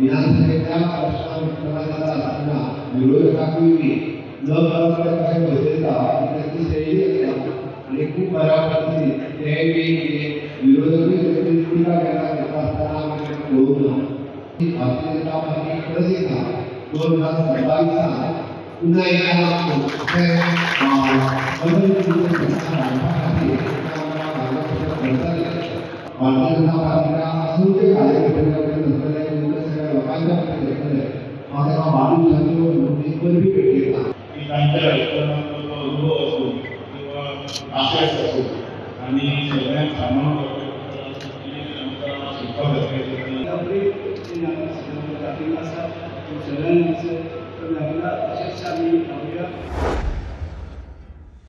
विधानसभेच्या प्रश्न उत्तरादार असताना विरोधकांनी न करता काही बसलेला त्याची शैली असते आणि खूप बऱ्या पद्धतीने ते विरोधक टीका करत असताना आम्हाला कळून भारतीय जनता पार्टी परत एकदा 2027 साल पुन्हा एकदा बदल भारतीय जनता पार्टीला असंख्य कार्यकर्त्यांकडे नसलेल्या सगळ्या लोकांच्या माझा माणूस वर भी भेटलेला अनुभव असो किंवा आशयास असो आणि सगळ्या सामान